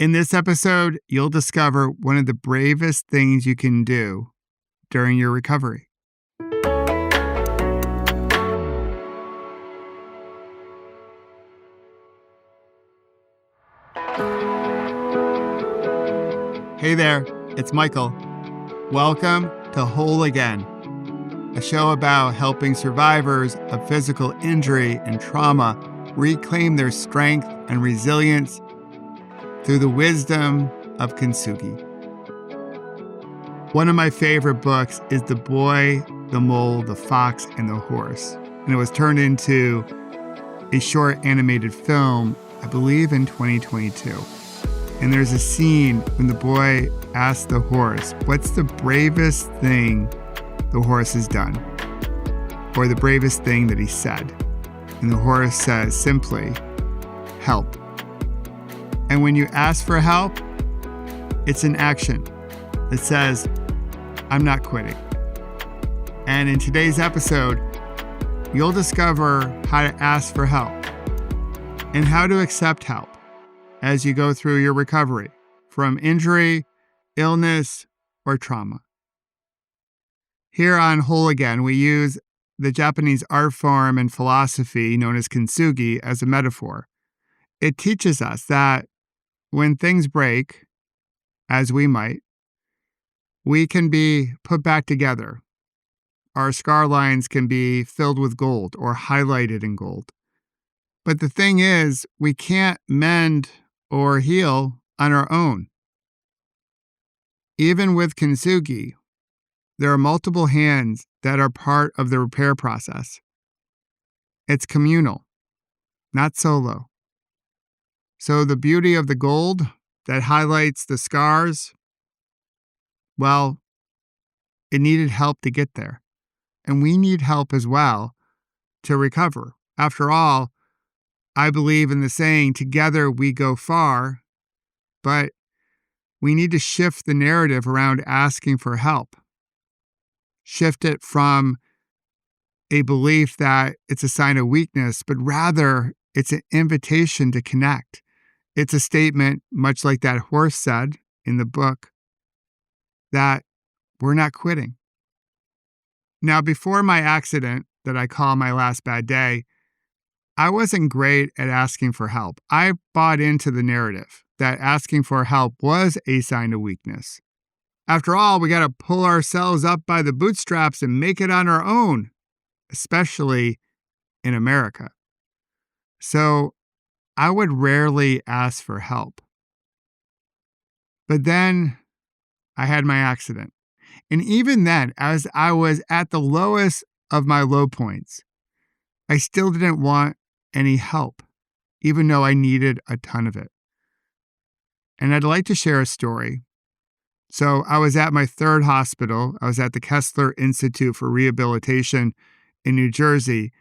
In this episode, you'll discover one of the bravest things you can do during your recovery. Hey there, it's Michael. Welcome to Whole Again, a show about helping survivors of physical injury and trauma reclaim their strength and resilience through the wisdom of Kintsugi. One of my favorite books is The Boy, the Mole, the Fox, and the Horse, and it was turned into a short animated film, I believe in 2022. And there's a scene when the boy asks the horse, what's the bravest thing the horse has done? Or the bravest thing that he said? And the horse says simply, help. And when you ask for help, it's an action that says, I'm not quitting. And in today's episode, you'll discover how to ask for help and how to accept help as you go through your recovery from injury, illness, or trauma. Here on Whole Again, we use the Japanese art form and philosophy known as Kintsugi as a metaphor. It teaches us that when things break, as we might, we can be put back together. Our scar lines can be filled with gold or highlighted in gold. But the thing is, we can't mend or heal on our own. Even with Kintsugi, there are multiple hands that are part of the repair process. It's communal, not solo. So the beauty of the gold that highlights the scars, well, it needed help to get there. And we need help as well to recover. After all, I believe in the saying, together we go far, but we need to shift the narrative around asking for help. Shift it from a belief that it's a sign of weakness, but rather it's an invitation to connect. It's a statement, much like that horse said in the book, that we're not quitting. Now, before my accident that I call my last bad day, I wasn't great at asking for help. I bought into the narrative that asking for help was a sign of weakness. After all, we got to pull ourselves up by the bootstraps and make it on our own, especially in America. So I would rarely ask for help. But then I had my accident. And even then, as I was at the lowest of my low points, I still didn't want any help, even though I needed a ton of it. And I'd like to share a story. So I was at my third hospital. I was at the Kessler Institute for Rehabilitation in New Jersey.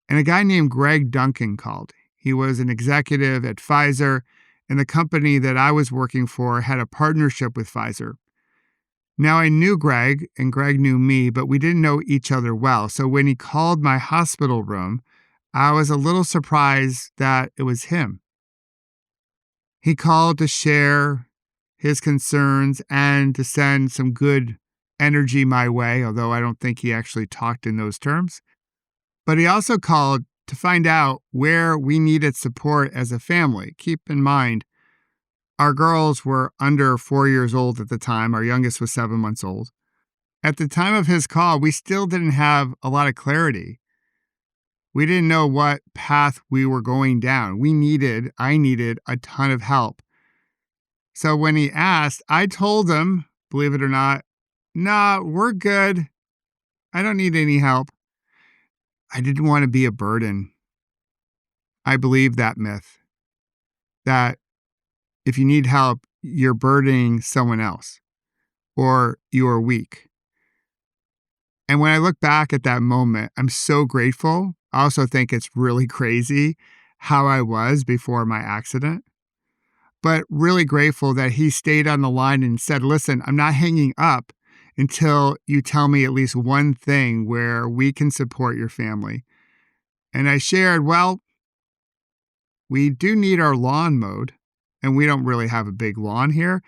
And a guy named Greg Duncan called. He was an executive at Pfizer, and the company that I was working for had a partnership with Pfizer. Now, I knew Greg, and Greg knew me, but we didn't know each other well. So when he called my hospital room, I was a little surprised that it was him. He called to share his concerns and to send some good energy my way, although I don't think he actually talked in those terms. But he also called to find out where we needed support as a family. Keep in mind, our girls were under 4 years old at the time. Our youngest was 7 months old. At the time of his call, we still didn't have a lot of clarity. We didn't know what path we were going down. I needed a ton of help. So when he asked, I told him, believe it or not, nah, we're good. I don't need any help. I didn't want to be a burden. I believe that myth, that if you need help, you're burdening someone else or you are weak. And when I look back at that moment, I'm so grateful. I also think it's really crazy how I was before my accident, but really grateful that he stayed on the line and said, listen, I'm not hanging up until you tell me at least one thing where we can support your family. And I shared, well, we do need our lawn mowed. and we don't really have a big lawn here,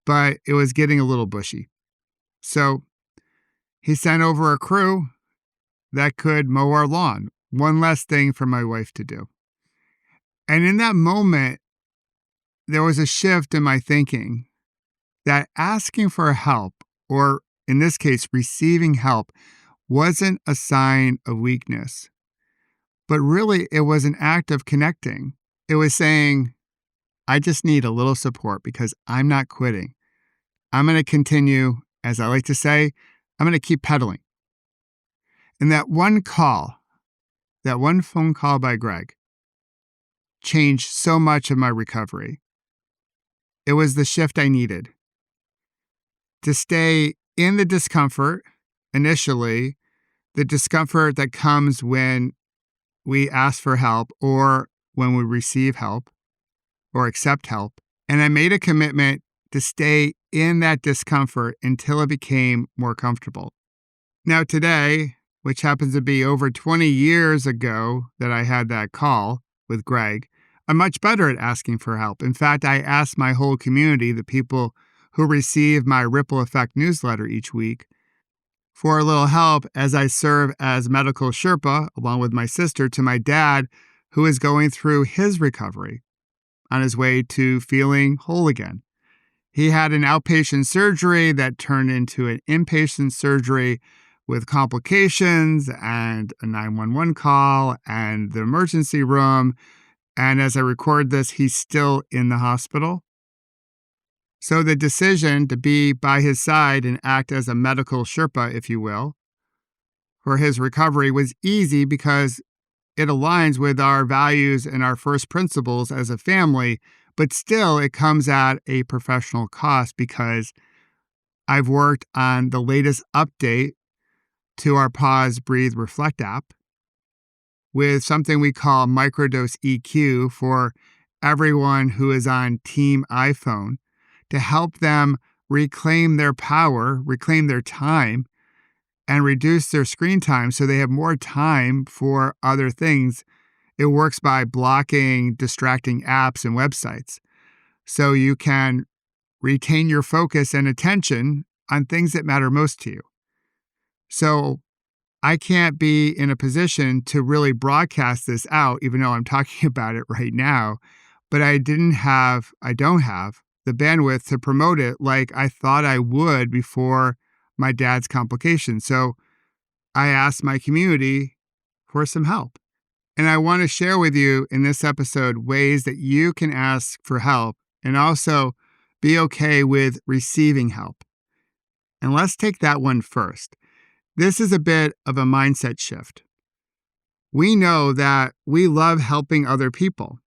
but it was getting a little bushy. So he sent over a crew that could mow our lawn. One less thing for my wife to do. And in that moment, there was a shift in my thinking that asking for help, or in this case, receiving help, wasn't a sign of weakness, but really it was an act of connecting. It was saying, I just need a little support because I'm not quitting. I'm going to continue, as I like to say, I'm going to keep pedaling. And that one call, that one phone call by Greg, changed so much of my recovery. It was the shift I needed. To stay in the discomfort initially, the discomfort that comes when we ask for help or when we receive help or accept help. And I made a commitment to stay in that discomfort until it became more comfortable. Now today, which happens to be over 20 years ago that I had that call with Greg, I'm much better at asking for help. In fact, I asked my whole community, the people who receive my Ripple Effect newsletter each week, for a little help as I serve as medical Sherpa, along with my sister, to my dad, who is going through his recovery on his way to feeling whole again. He had an outpatient surgery that turned into an inpatient surgery with complications and a 911 call and the emergency room. And as I record this, he's still in the hospital. So the decision to be by his side and act as a medical Sherpa, if you will, for his recovery was easy because it aligns with our values and our first principles as a family, but still it comes at a professional cost because I've worked on the latest update to our Pause, Breathe, Reflect app with something we call microdose EQ for everyone who is on Team iPhone to help them reclaim their power, reclaim their time, and reduce their screen time so they have more time for other things. It works by blocking distracting apps and websites. So you can retain your focus and attention on things that matter most to you. So I can't be in a position to really broadcast this out, even though I'm talking about it right now, but I don't have the bandwidth to promote it like I thought I would before my dad's complications. So I asked my community for some help. And I want to share with you in this episode ways that you can ask for help and also be okay with receiving help. And let's take that one first. This is a bit of a mindset shift. We know that we love helping other people.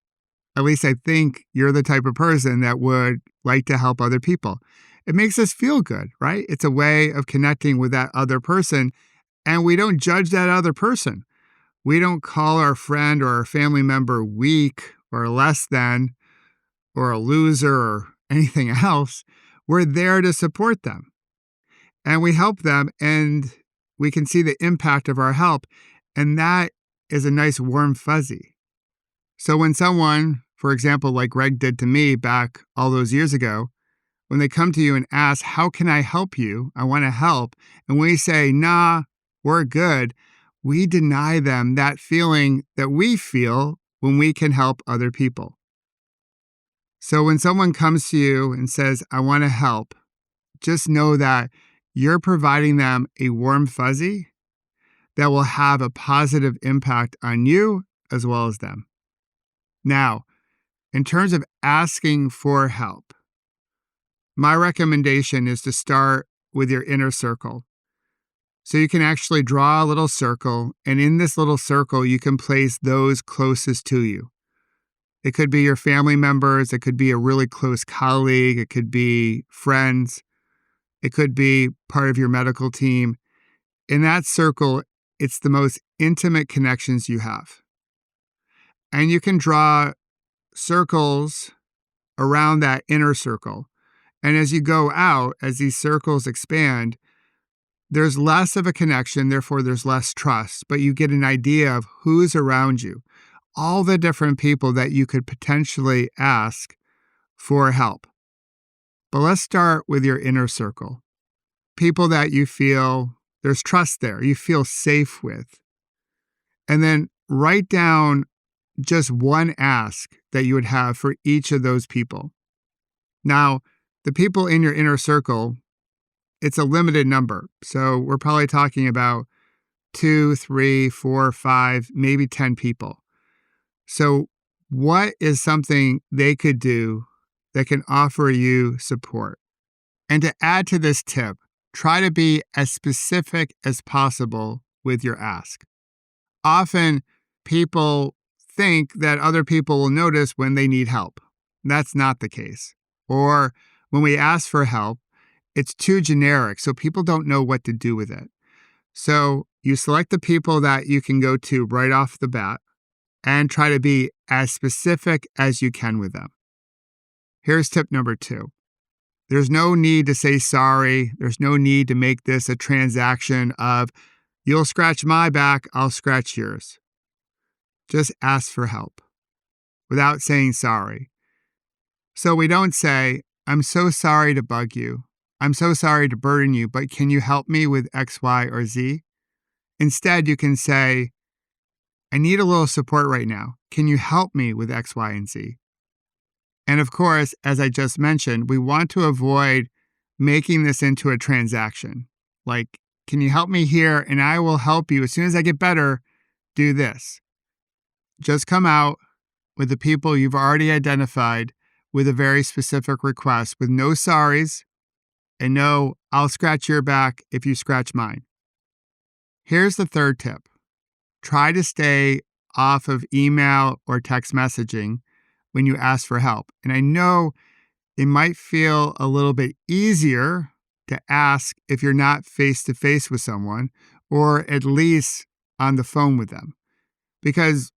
At least I think you're the type of person that would like to help other people. It makes us feel good, right? It's a way of connecting with that other person, and we don't judge that other person. We don't call our friend or our family member weak or less than or a loser or anything else. We're there to support them. And we help them, and we can see the impact of our help. And that is a nice warm fuzzy. So when someone, for example, like Greg did to me back all those years ago, when they come to you and ask, how can I help you? I want to help. And we say, nah, we're good. We deny them that feeling that we feel when we can help other people. So when someone comes to you and says, I want to help, just know that you're providing them a warm fuzzy that will have a positive impact on you as well as them. Now, in terms of asking for help, my recommendation is to start with your inner circle. So you can actually draw a little circle, and in this little circle, you can place those closest to you. It could be your family members, it could be a really close colleague, it could be friends, it could be part of your medical team. In that circle, it's the most intimate connections you have. And you can draw circles around that inner circle. And as you go out, as these circles expand, there's less of a connection, therefore there's less trust, but you get an idea of who's around you. All the different people that you could potentially ask for help. But let's start with your inner circle. People that you feel there's trust there, you feel safe with. And then write down just one ask that you would have for each of those people. Now, the people in your inner circle, it's a limited number. So we're probably talking about 2, 3, 4, 5, maybe 10 people. So what is something they could do that can offer you support? And to add to this tip, try to be as specific as possible with your ask. Often people think that other people will notice when they need help. That's not the case. Or when we ask for help, it's too generic, so people don't know what to do with it. So you select the people that you can go to right off the bat and try to be as specific as you can with them. Here's tip number 2. There's no need to say sorry. There's no need to make this a transaction of you'll scratch my back, I'll scratch yours. Just ask for help without saying sorry. So we don't say, I'm so sorry to bug you. I'm so sorry to burden you, but can you help me with X, Y, or Z? Instead, you can say, I need a little support right now. Can you help me with X, Y, and Z? And of course, as I just mentioned, we want to avoid making this into a transaction. Like, can you help me here? And I will help you. As soon as I get better, do this. Just come out with the people you've already identified with a very specific request with no sorries and no, I'll scratch your back if you scratch mine. Here's the third tip. Try to stay off of email or text messaging when you ask for help. And I know it might feel a little bit easier to ask if you're not face-to-face with someone or at least on the phone with them. Because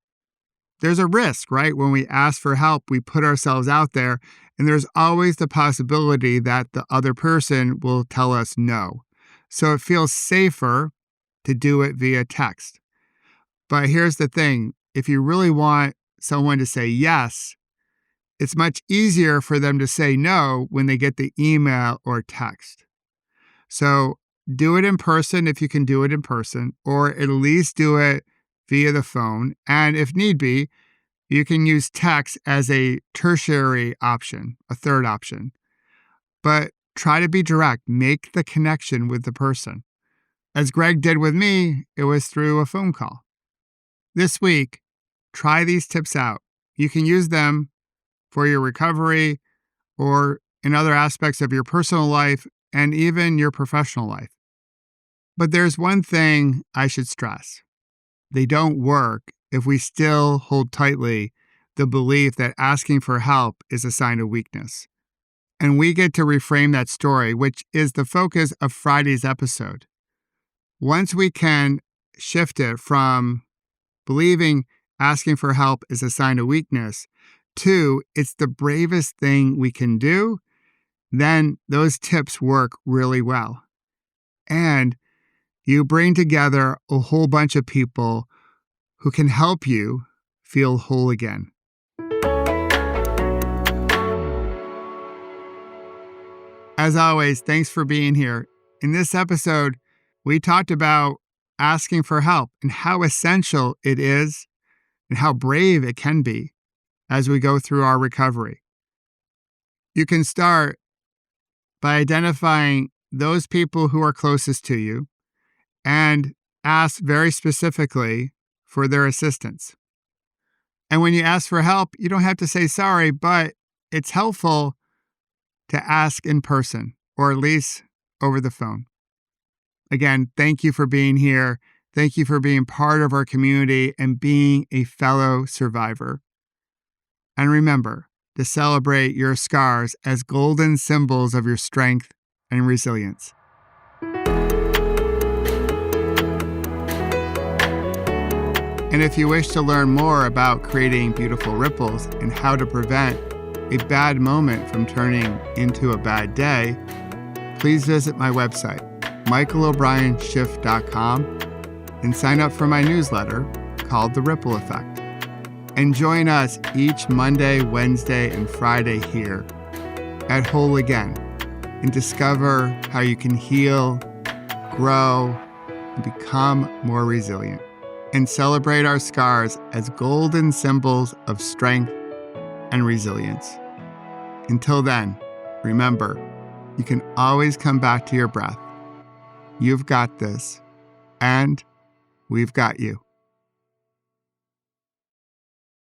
there's a risk, right? When we ask for help, we put ourselves out there, and there's always the possibility that the other person will tell us no. So it feels safer to do it via text. But here's the thing. If you really want someone to say yes, it's much easier for them to say no when they get the email or text. So do it in person if you can do it in person, or at least do it via the phone. And if need be, you can use text as a tertiary option, a third option. But try to be direct. Make the connection with the person. As Greg did with me, it was through a phone call. This week, try these tips out. You can use them for your recovery or in other aspects of your personal life and even your professional life. But there's one thing I should stress. They don't work if we still hold tightly the belief that asking for help is a sign of weakness. And we get to reframe that story, which is the focus of Friday's episode. Once we can shift it from believing asking for help is a sign of weakness to it's the bravest thing we can do, then those tips work really well. And you bring together a whole bunch of people who can help you feel whole again. As always, thanks for being here. In this episode, we talked about asking for help and how essential it is and how brave it can be as we go through our recovery. You can start by identifying those people who are closest to you and ask very specifically for their assistance. And when you ask for help, you don't have to say sorry, but it's helpful to ask in person or at least over the phone. Again, thank you for being here. Thank you for being part of our community and being a fellow survivor. And remember to celebrate your scars as golden symbols of your strength and resilience. And if you wish to learn more about creating beautiful ripples and how to prevent a bad moment from turning into a bad day, please visit my website, michaelobrienshift.com, and sign up for my newsletter called The Ripple Effect. And join us each Monday, Wednesday, and Friday here at Whole Again and discover how you can heal, grow, and become more resilient. And celebrate our scars as golden symbols of strength and resilience. Until then, remember, you can always come back to your breath. You've got this, and we've got you.